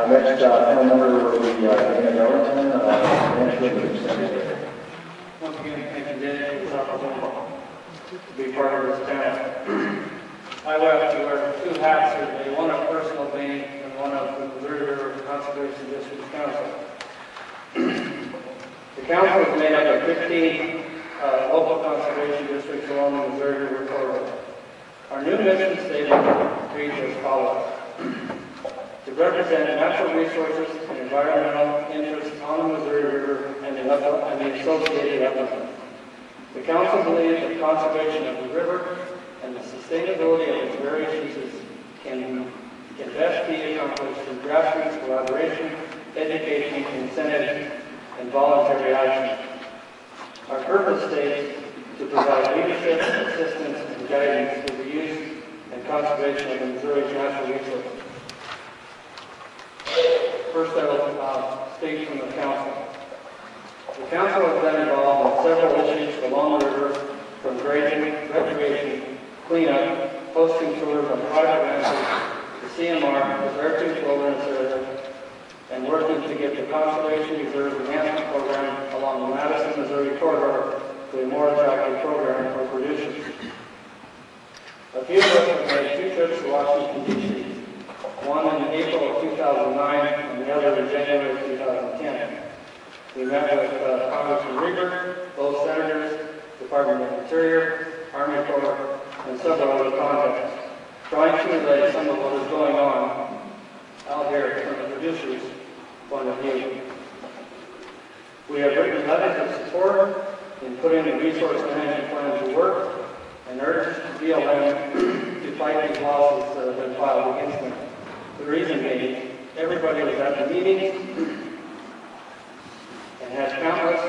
Next panel member will be Dana Darlington, Once again, thank you, Dave, for this opportunity to be part of this panel. I will have to wear two hats here today, one of personal being and one of the Missouri River Conservation District Council. The council is made up of 15 local conservation districts along the Missouri River corridor. Our new mission statement reads as follows: to represent natural resources and environmental interests on the Missouri River and the associated uplands. The council believes that conservation of the river and the sustainability of its various uses can best be accomplished through grassroots collaboration, education, incentives, and voluntary action. Our purpose states to provide leadership, assistance, and guidance for the use and conservation of the Missouri's natural resources. First, I will state from the council. The council has been involved in several issues along the river, from grading, recreation, cleanup, hosting tours on private ranches, the CMR, the Beartooth Wilderness Area, and working to get the Conservation Reserve Enhancement Program along the Madison, Missouri corridor to a more attractive program for producers. A few of us have made 2 trips to Washington, D.C., one in April of 2009 and the other in January of 2010. We met with Congressman Rehberg, both senators, Department of Interior, Army Corps, and several other contacts, trying to relay some of what is going on out here from the producers' point of view. We have written letters of support in putting the resource management plan to work and urged BLM to fight these lawsuits that have been filed against them. The reason being, everybody was at the meetings and had countless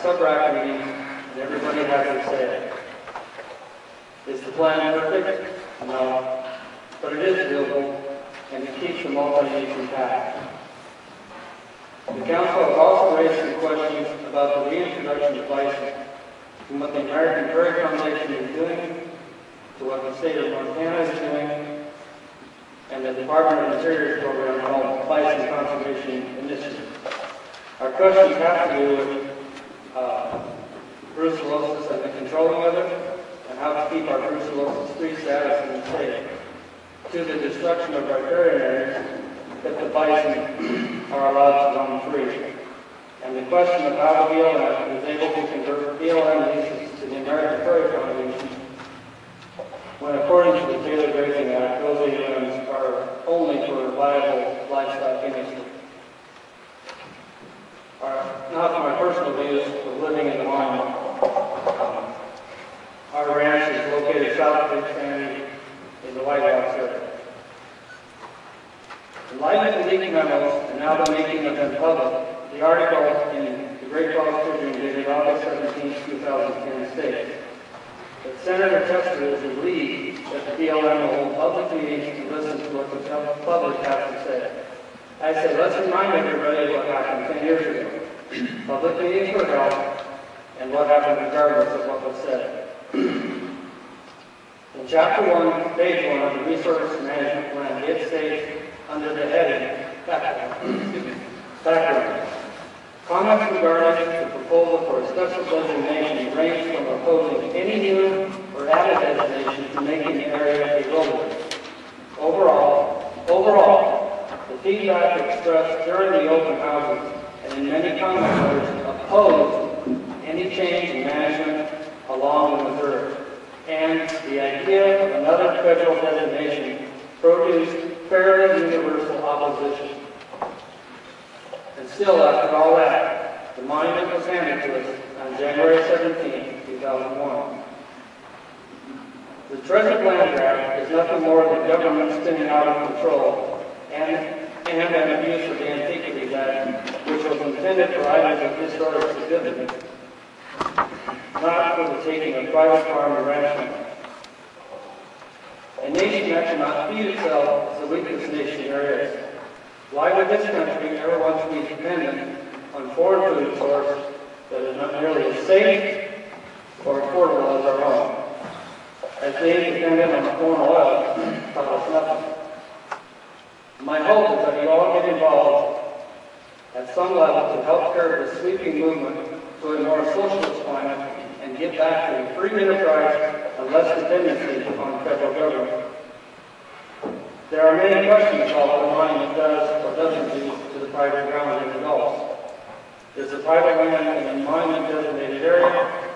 sub-rack meetings, and everybody has their say. Is the plan perfect? No. But it is doable, and it keeps the multi-use intact. The council has also raised some questions about the reintroduction of bison, from what the American Prairie Foundation is doing, to what the state of Montana is doing, and the Department of Interior's program called Bison Conservation Initiative. Our questions have to do with brucellosis and the controlling of it, and how to keep our brucellosis-free status in the state, to the destruction of riparian areas if the bison are allowed to roam free, and the question of how the BLM is able to convert BLM leases to the American Prairie Foundation, when according to the Daily Grazing Act, those ALMs are only for a viable livestock industry. Now to my personal views of living in the mine. Our ranch is located south of Big Sandy in the White House area. In light of the leaked memos and now the making of them public, the article in the Great Falls Tribune dated August 17, 2010 states that Senator Tester is relieved that the BLM will hold public meetings to listen to what the public has to say. I said, let's remind everybody what happened 10 years ago. Public meetings were held, and what happened regardless of what was said. In Chapter 1, Page 1 of the Resource Management Plan, it states, under the heading, background. Comments regarding the proposal for a special designation range from opposing any new or added designation to making the area a wilderness. Overall, the feedback expressed during the open houses and in many comment letters opposed any change in management along the Missouri, and the idea of another federal designation produced fairly universal opposition. And still, after all that, the monument was handed to us on January 17, 2001. The treasured land grab is nothing more than government spinning out of control and an abuse of the Antiquities Act, which was intended for items of historic significance, not for the taking of private farm or ranch land. A nation that cannot feed itself is the weakest nation there is. Why would this country ever want to be dependent on foreign food source that is not nearly as safe or affordable as our own? As being dependent on foreign oil taught us nothing. all get involved at some level to help curb the sweeping movement to a more socialist climate and get back to free enterprise and less dependency on federal government. There are many questions about what a monument does or doesn't do to the private ground in the Gulf. Is the private land in a monument designated area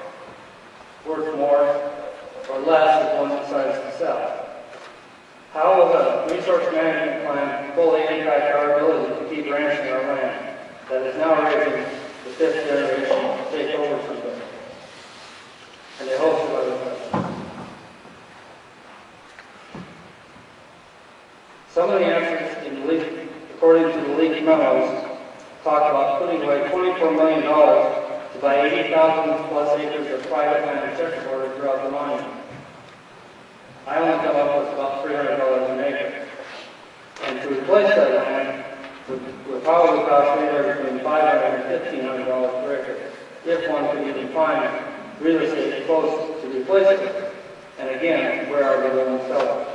worth more or less if one decides to sell? How will the resource management plan fully impact our ability to keep ranching our land that is now raising the fifth generation to take over from them? And a host of other questions. Some of the answers in the leak, according to the leaked memos, talk about putting away $24 million to buy 80,000 plus acres of private land and church border throughout the monument. I only come up with about $300 an acre. And to replace that land would probably cost anywhere between $500 and $1,500 per acre, if one could even find real estate close to replace it. And again, where are we going to sell it?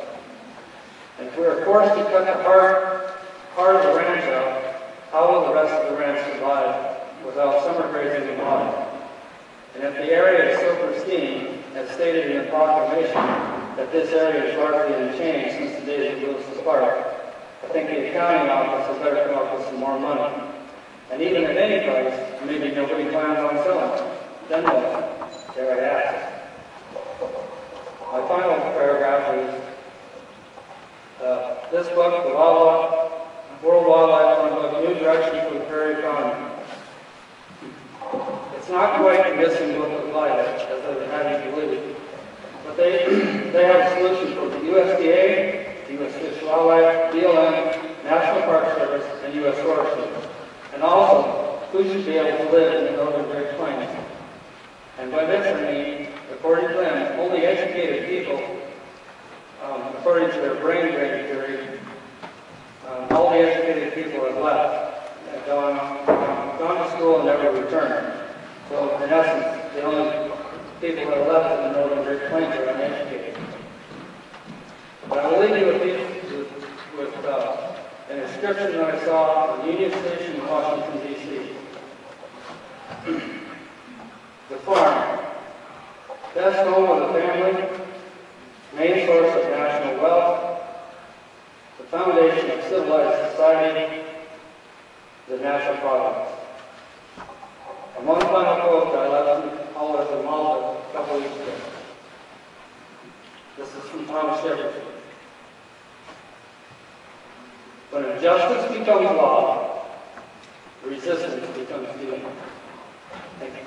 And if we are forced to cut the heart of the ranch out, how will the rest of the ranch survive without summer grazing and water? And if the area is so pristine, as stated in the proclamation, that this area is largely unchanged since the days of Lewis's Park, I think the accounting office had better come up with some more money. And even at any price, maybe nobody plans on selling it. Then what? Dare I ask? My final paragraph is, this book, the World Wildlife Fund Book, New Direction for the Prairie Economy. It's not quite the missing book of life, as I would have you believe, but they have a solution for the USDA, the U.S. Fish and Wildlife, BLM, National Park Service, and U.S. Forest Service, and also who should be able to live in the Northern Great Plains. And by this I mean, according to them, only educated people, according to their brain drain theory, all the educated people have left, have gone to school and never returned. So in essence, the only people that are left in the Northern Great Plains are uneducated. But I will leave you with an inscription that I saw on Union Station in Washington, D.C. The farm, best home of the family, main source of national wealth, the foundation of civilized society, the natural products. And one final quote that I left all as a model a couple weeks ago. This is from Thomas Jefferson. When injustice becomes law, resistance becomes duty. Thank you.